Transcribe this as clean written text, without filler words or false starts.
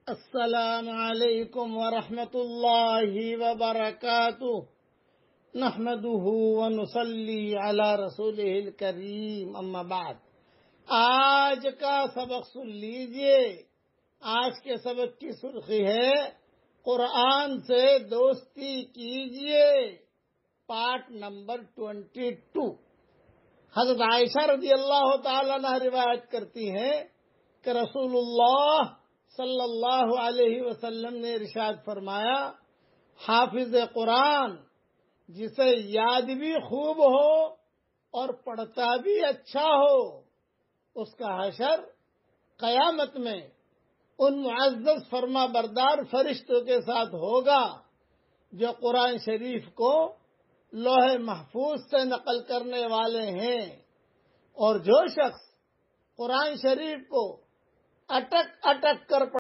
السلام علیکم ورحمۃ اللہ وبرکاتہ نحمده ونصلی علی رسولہ الکریم اما بعد۔ آج کا سبق سن لیجئے۔ آج کے سبق کی سرخی ہے قرآن سے دوستی کیجئے، پارٹ نمبر 22۔ حضرت عائشہ رضی اللہ تعالی عنہ روایت کرتی ہیں کہ رسول اللہ صلی اللہ علیہ وسلم نے ارشاد فرمایا، حافظ قرآن جسے یاد بھی خوب ہو اور پڑھتا بھی اچھا ہو، اس کا حشر قیامت میں ان معزز فرما بردار فرشتوں کے ساتھ ہوگا جو قرآن شریف کو لوح محفوظ سے نقل کرنے والے ہیں، اور جو شخص قرآن شریف کو اٹک اٹک کر